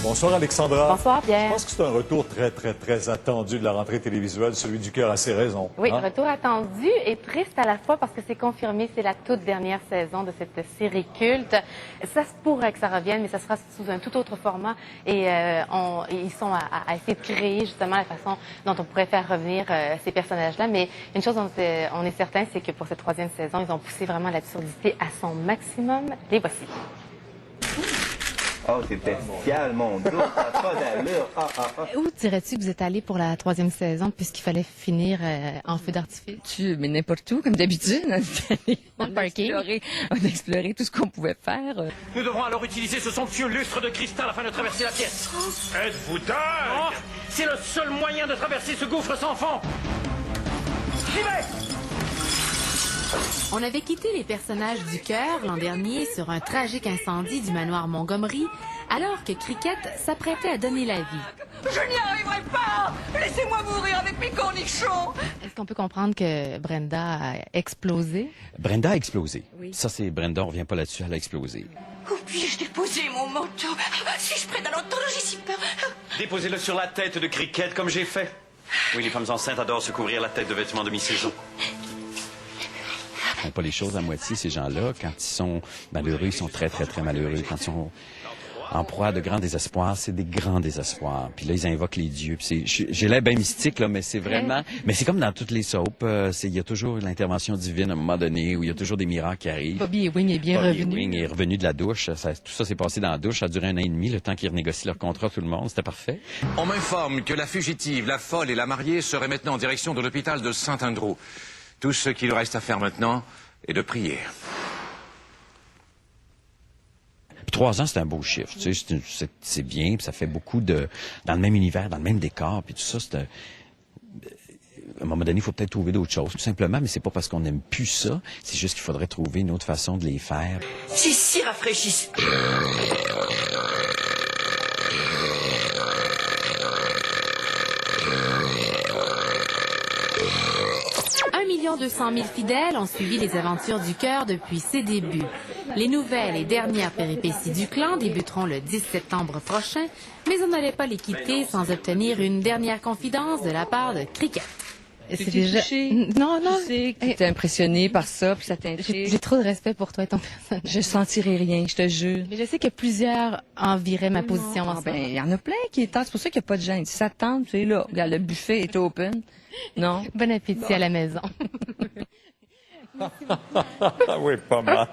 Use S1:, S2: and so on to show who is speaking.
S1: Bonsoir Alexandra.
S2: Bonsoir Pierre.
S1: Je pense que c'est un retour très attendu de la rentrée télévisuelle, celui du cœur a ses raisons.
S2: Oui, retour attendu et triste à la fois parce que c'est confirmé, c'est la toute dernière saison de cette série culte. Ça se pourrait que ça revienne, mais ça sera sous un tout autre format et ils sont à essayer de créer justement la façon dont on pourrait faire revenir ces personnages-là. Mais une chose dont on est certain, c'est que pour cette troisième saison, ils ont poussé vraiment l'absurdité à son maximum. Les voici.
S3: Oh, c'est bestial, mon dos, ça n'a pas d'allure.
S2: Où dirais-tu que vous êtes allé pour la troisième saison puisqu'il fallait finir en feu d'artifice?
S4: Mais n'importe où, comme d'habitude.
S2: Dans le parking.
S4: On a exploré tout ce qu'on pouvait faire.
S5: Nous devrons alors utiliser ce somptueux lustre de cristal afin de traverser la pièce. Êtes-vous dingue? C'est le seul moyen de traverser ce gouffre sans fond. J'y vais!
S2: On avait quitté les personnages du cœur l'an dernier sur un tragique incendie du manoir Montgomery, alors que Cricket s'apprêtait à donner la vie.
S6: Je n'y arriverai pas! Laissez-moi mourir avec mes cornichons!
S2: Est-ce qu'on peut comprendre que Brenda a explosé?
S7: Brenda a explosé.
S4: Oui.
S7: Ça, c'est Brenda, on revient pas là-dessus, elle a explosé.
S6: Où puis-je déposer mon manteau? Suis-je prête à l'entendre? J'ai si peur.
S5: Déposez-le sur la tête de Cricket comme j'ai fait. Oui, les femmes enceintes adorent se couvrir la tête de vêtements de mi-saison.
S7: Ils font pas les choses à moitié, ces gens-là. Quand ils sont malheureux, ils sont très malheureux. Quand ils sont en proie à de grands désespoirs, c'est des grands désespoirs. Puis là, ils invoquent les dieux. J'ai l'air bien mystique, là, mais c'est vraiment... Mais c'est comme dans toutes les soaps. Il y a toujours l'intervention divine à un moment donné, où il y a toujours des miracles qui arrivent.
S2: Bobby Ewing est bien
S7: Bobby
S2: revenu.
S7: Ewing est revenu de la douche. Tout ça s'est passé dans la douche. Ça a duré 1 an et demi, le temps qu'ils renégocient leur contrat, tout le monde. C'était parfait.
S8: On m'informe que la fugitive, la folle et la mariée seraient maintenant en direction de l'hôpital de Saint-Andrew. Tout ce qu'il reste à faire maintenant est de prier.
S7: Puis 3 ans, c'est un beau chiffre. Tu sais, c'est bien, puis ça fait beaucoup de... Dans le même univers, dans le même décor, puis tout ça, c'est... À un moment donné, il faut peut-être trouver d'autres choses, tout simplement, mais c'est pas parce qu'on n'aime plus ça, c'est juste qu'il faudrait trouver une autre façon de les faire.
S6: C'est si rafraîchissant.
S2: 1 200 000 fidèles ont suivi les aventures du cœur depuis ses débuts. Les nouvelles et dernières péripéties du clan débuteront le 10 septembre prochain, mais on n'allait pas les quitter sans obtenir une dernière confidence de la part de Cricket.
S4: C'est déjà...
S2: Non.
S4: Tu sais que t'es impressionné par ça, puis ça t'intrigue.
S2: J'ai trop de respect pour toi et ton personnage.
S4: Je sentirai rien, je te jure.
S2: Mais je sais que plusieurs enviraient ma position en ce moment.
S4: Il y en a plein qui tentent. C'est pour ça qu'il n'y a pas de gêne. Si ça te tente, tu sais, là, regarde, le buffet est open. Non?
S2: Bon appétit à la maison.
S1: Oui, pas mal.